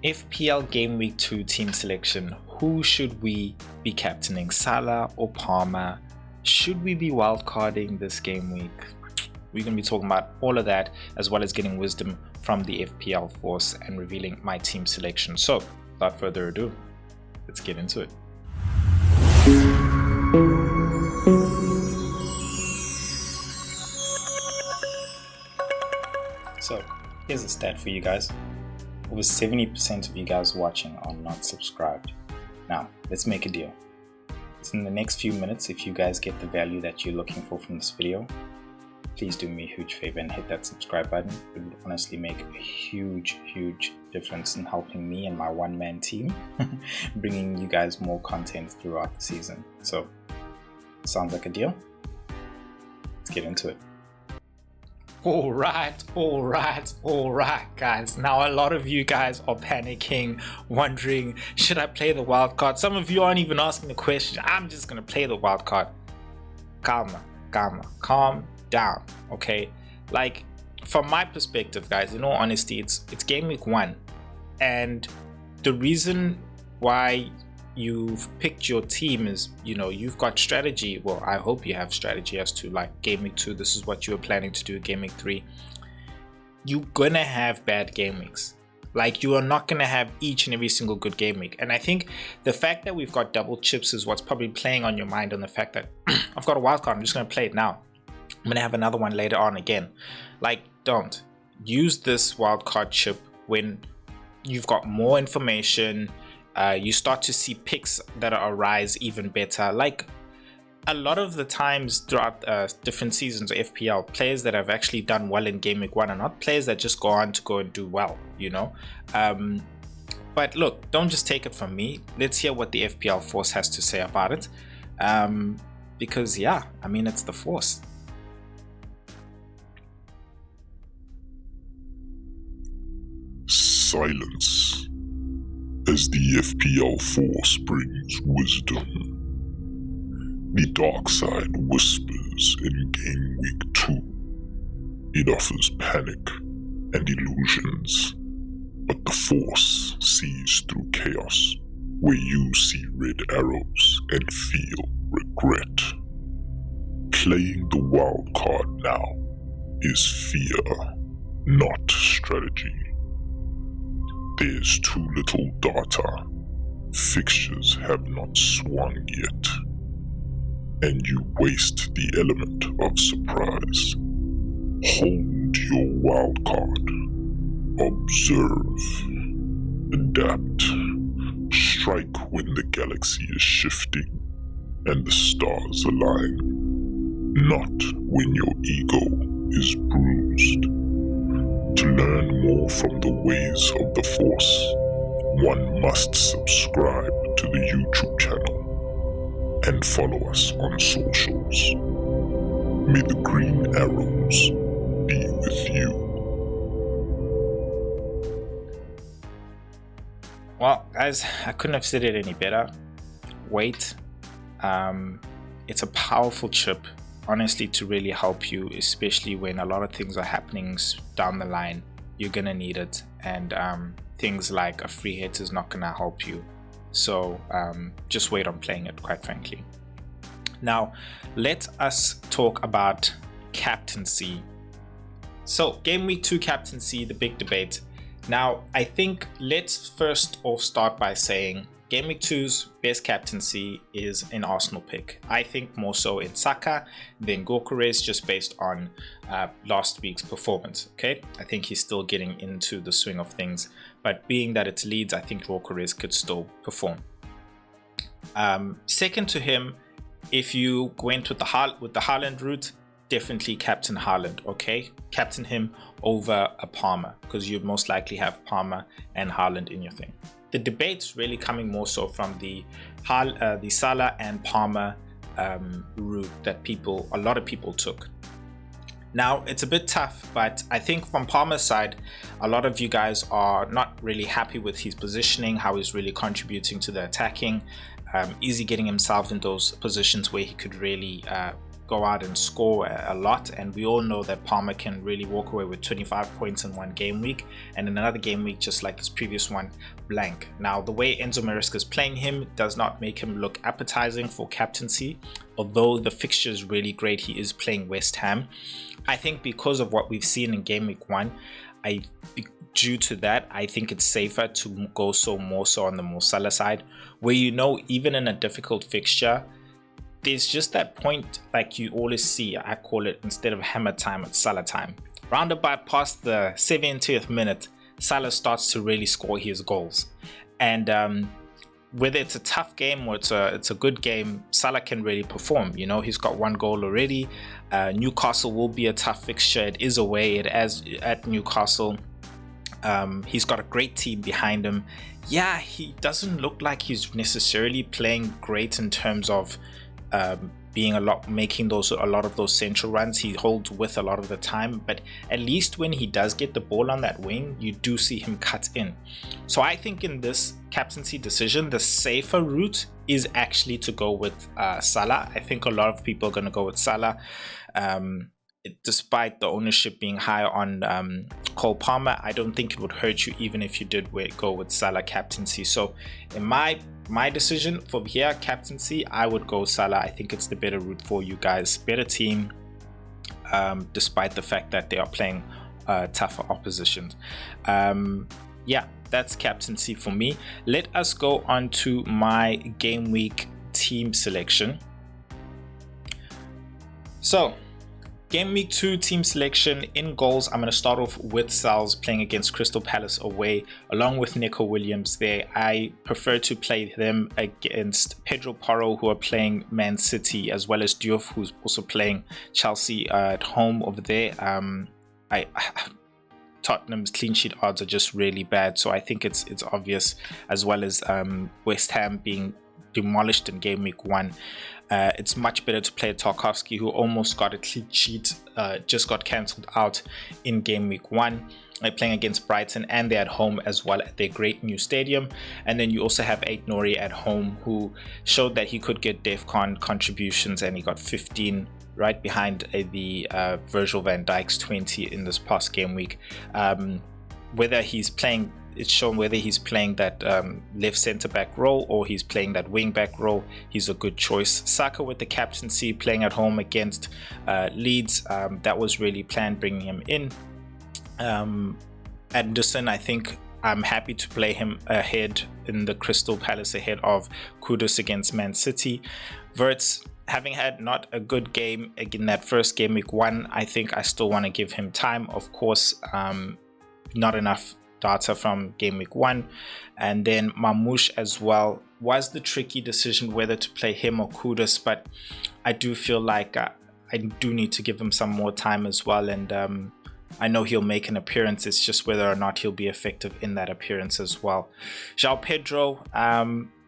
FPL Gameweek 2 Team Selection. Who should we be captaining? Salah or Palmer? Should we be wildcarding this game week? We're going to be talking about all of that, as well as getting wisdom from the FPL Force and revealing my team selection. So, without further ado, let's get into it. So, here's a stat for you guys. Over 70% of you guys watching are not subscribed. Now, let's make a deal. So in the next few minutes, if you guys get the value that you're looking for from this video, please do me a huge favor and hit that subscribe button. It would honestly make a huge difference in helping me and my one-man team, bringing you guys more content throughout the season. So, sounds like a deal? Let's get into it. All right, guys. Now, a lot of you guys are panicking, wondering, should I play the wild card? Some of you aren't even asking the question. I'm just going to play the wild card. Calm down, okay? Like, from my perspective, guys, in all honesty, it's game week 1. And the reason why you've picked your team is, you've got strategy. Well, I hope you have strategy as to, like, game week 2, this is what you were planning to do. Game week 3, you're gonna have bad game weeks. Like, you are not gonna have each and every single good game week. And I think the fact that we've got double chips is what's probably playing on your mind, on the fact that I've got a wild card, I'm just gonna play it now. I'm gonna have another one later on again. Like, don't use this wild card chip when you've got more information. You start to see picks that arise even better. Like, a lot of the times throughout different seasons of FPL, players that have actually done well in game week 1 are not players that just go on to go and do well, but look, don't just take it from me. Let's hear what the FPL Force has to say about it, because yeah, I mean, it's the Force. Silence as the FPL Force brings wisdom. The dark side whispers in Game Week 2. It offers panic and illusions, but the Force sees through chaos, where you see red arrows and feel regret. Playing the wild card now is fear, not strategy. There's too little data, fixtures have not swung yet, and you waste the element of surprise. Hold your wild card, observe, adapt, strike when the galaxy is shifting and the stars align, not when your ego is bruised. To learn more from the ways of the Force, one must subscribe to the YouTube channel and follow us on socials. May the green arrows be with you. Well, guys, I couldn't have said it any better. Wait, it's a powerful chip, honestly, to really help you, especially when a lot of things are happening down the line. You're gonna need it, and things like a free hit is not gonna help you. So just wait on playing it, quite frankly. Now, let us talk about captaincy. So game week 2 captaincy, the big debate. Now, I think let's first off start by saying game week 2's best captaincy is an Arsenal pick. I think more so in Saka than Gyökeres, just based on last week's performance. Okay, I think he's still getting into the swing of things, but being that it's Leeds, I think Gyökeres could still perform. Second to him, if you went with the Haaland route, definitely captain Haaland. Okay, captain him over a Palmer, because you'd most likely have Palmer and Haaland in your thing. The debate's really coming more so from the Salah and Palmer route that a lot of people took. Now, it's a bit tough, but I think from Palmer's side, a lot of you guys are not really happy with his positioning, how he's really contributing to the attacking. Is he getting himself in those positions where he could really go out and score a lot, and we all know that Palmer can really walk away with 25 points in one game week, and in another game week, just like his previous one, blank. Now, the way Enzo Maresca is playing him does not make him look appetizing for captaincy, although the fixture is really great. He is playing West Ham. I think because of what we've seen in game week 1, due to that, I think it's safer to go more so on the Mo Salah side, where even in a difficult fixture, there's just that point like you always see. I call it, instead of hammer time, it's Salah time. Round about past the 70th minute, Salah starts to really score his goals, and whether it's a tough game or it's a good game, Salah can really perform. He's got 1 goal already. Newcastle will be a tough fixture. It is away. It is at Newcastle. He's got a great team behind him. Yeah, he doesn't look like he's necessarily playing great in terms of making a lot of those central runs. He holds with a lot of the time, but at least when he does get the ball on that wing, you do see him cut in. So I think in this captaincy decision, the safer route is actually to go with Salah. I think a lot of people are going to go with Salah. Despite the ownership being high on Cole Palmer, I don't think it would hurt you even if you did go with Salah captaincy. So in my decision from here, captaincy, I would go Salah. I think it's the better route for you guys. Better team, despite the fact that they are playing tougher oppositions. Yeah, that's captaincy for me. Let us go on to my game week team selection. So Game week 2 team selection. In goals, I'm going to start off with Sal's playing against Crystal Palace away, along with Nico Williams there. I prefer to play them against Pedro Porro, who are playing Man City, as well as Diouf, who's also playing Chelsea at home over there. Tottenham's clean sheet odds are just really bad, so I think it's obvious, as well as West Ham being demolished in game week 1. It's much better to play Tarkowski, who almost got a clean sheet, just got cancelled out in game week 1. They're playing against Brighton, and they're at home as well at their great new stadium. And then you also have Ait Nouri at home, who showed that he could get DEFCON contributions, and he got 15, right behind the Virgil van Dijk's 20 in this past game week. Whether he's playing, it's shown whether he's playing that left centre back role or he's playing that wing back role, he's a good choice. Saka with the captaincy, playing at home against Leeds, that was really planned, bringing him in. Anderson, I think I'm happy to play him ahead in the Crystal Palace ahead of Kudus against Man City. Wirtz, having had not a good game in that first game week 1, I think I still want to give him time. Of course, not enough data from game week 1. And then Mamouche as well was the tricky decision whether to play him or Kudus, but I do feel like I do need to give him some more time as well. And I know he'll make an appearance, it's just whether or not he'll be effective in that appearance as well. João Pedro,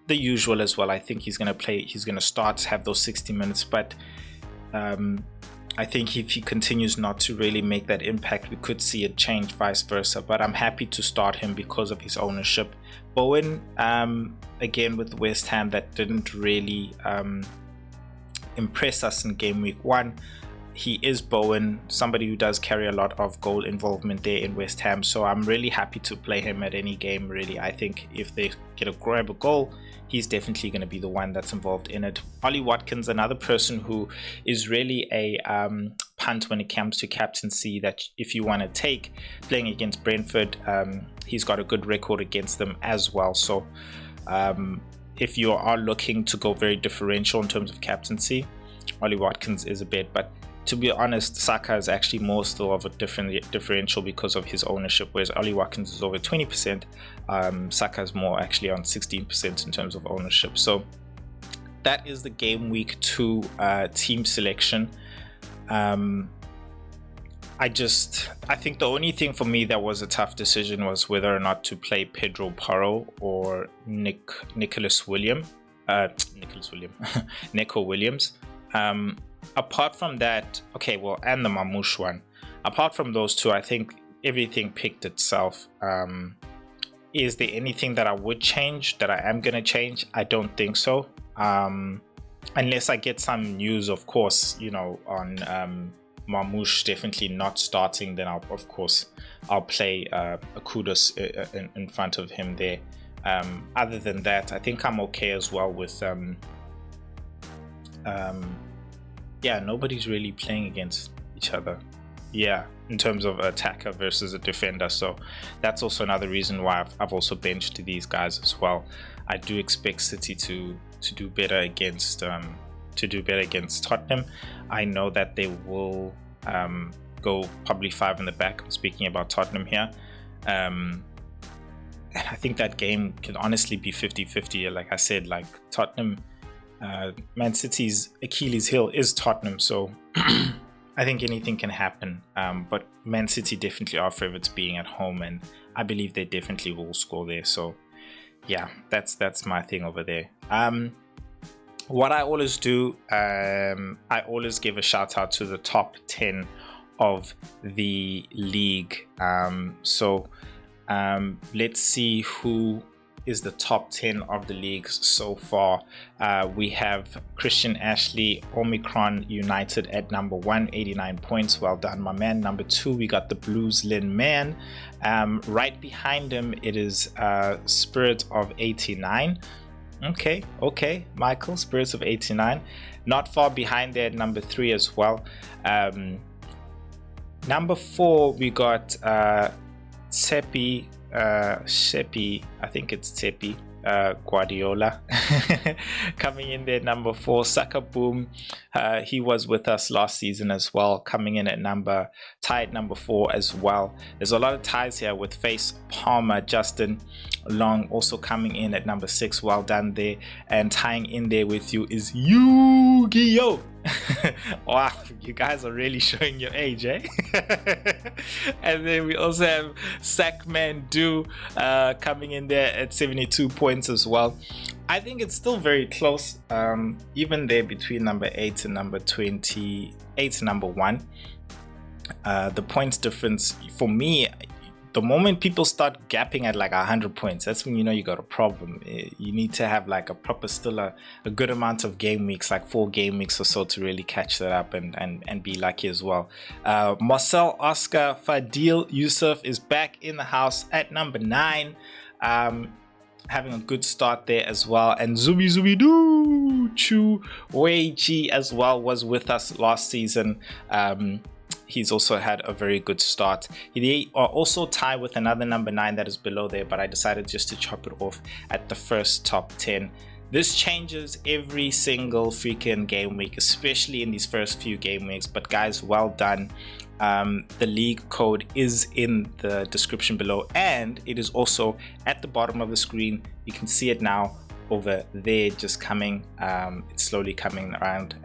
the usual as well. I think he's going to start, have those 60 minutes, but I think if he continues not to really make that impact, we could see it change, vice versa. But I'm happy to start him because of his ownership. Bowen, again with West Ham, that didn't really impress us in game week 1. He is Bowen, somebody who does carry a lot of goal involvement there in West Ham, so I'm really happy to play him at any game, really. I think if they grab a goal, he's definitely going to be the one that's involved in it. Ollie Watkins, another person who is really a punt when it comes to captaincy, that if you want to take, playing against Brentford, he's got a good record against them as well. So if you are looking to go very differential in terms of captaincy, Ollie Watkins is a bet. But to be honest, Saka is actually more still of a differential because of his ownership, whereas Ollie Watkins is over 20%. Saka is more actually on 16% in terms of ownership. So that is the game week 2 team selection. I think the only thing for me that was a tough decision was whether or not to play Pedro Porro or Nico Williams. Apart from that, and the Mamouche one. Apart from those two, I think everything picked itself. Is there anything that I would change, that I am going to change? I don't think so. unless I get some news, of course, you know, on Marmoush definitely not starting, then I'll play a Kudos in front of him there. Other than that, I think I'm okay as well with yeah, nobody's really playing against each other, yeah, in terms of attacker versus a defender. So that's also another reason why I've also benched these guys as well. I do expect City to do better against Tottenham. I know that they will go probably 5 in the back. I'm speaking about Tottenham here, and I think that game can honestly be 50-50. Like I said, like Tottenham, Man City's Achilles heel is Tottenham, so I think anything can happen, but Man City definitely are favorites being at home, and I believe they definitely will score there. So yeah, that's my thing over there. What I always do, I always give a shout out to the top 10 of the league. So let's see who is the top 10 of the leagues so far. We have Christian Ashley, Omicron United at number 1, 89 points. Well done, my man. Number 2, we got the Blues Lin Man. Right behind him, it is Spirit of 89. Okay, Michael, Spirits of 89. Not far behind there at number 3 as well. Number 4, we got Tsepi, I think it's Tsepi Guardiola coming in there at number 4. Saka Boom, he was with us last season as well, coming in at tied number 4 as well. There's a lot of ties here with Face Palmer, Justin Long also coming in at number 6. Well done there. And tying in there with you is Yu-Gi-Oh! Wow, you guys are really showing your age, eh? And then we also have Sackman Do coming in there at 72 points as well. I think it's still very close, even there between number 8 and number 28 and number 1. The points difference for me, the moment people start gapping at like 100 points, that's when you know you got a problem. You need to have like a proper, still a good amount of game weeks, like 4 game weeks or so, to really catch that up and be lucky as well. Marcel Oscar Fadil Yusuf is back in the house at number 9, having a good start there as well. And Zubi Doo Chu Wei Ji as well was with us last season. He's also had a very good start. They are also tied with another number 9 that is below there, but I decided just to chop it off at the first top 10. This changes every single freaking game week, especially in these first few game weeks. But guys, well done. The league code is in the description below, and it is also at the bottom of the screen. You can see it now over there, just coming. It's slowly coming around.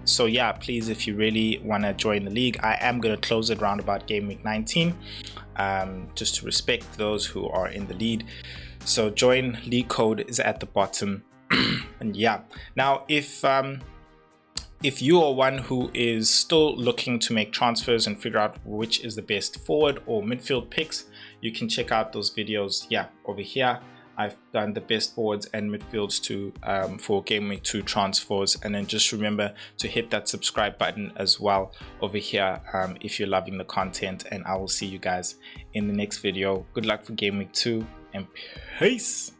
So yeah, please, if you really want to join the league, I am going to close it around about game week 19, just to respect those who are in the lead. So join, league code is at the bottom. And yeah, now if you are one who is still looking to make transfers and figure out which is the best forward or midfield picks, you can check out those videos. Yeah, over here I've done the best forwards and midfields for Game Week 2 transfers. And then just remember to hit that subscribe button as well over here if you're loving the content. And I will see you guys in the next video. Good luck for Game Week 2 and peace.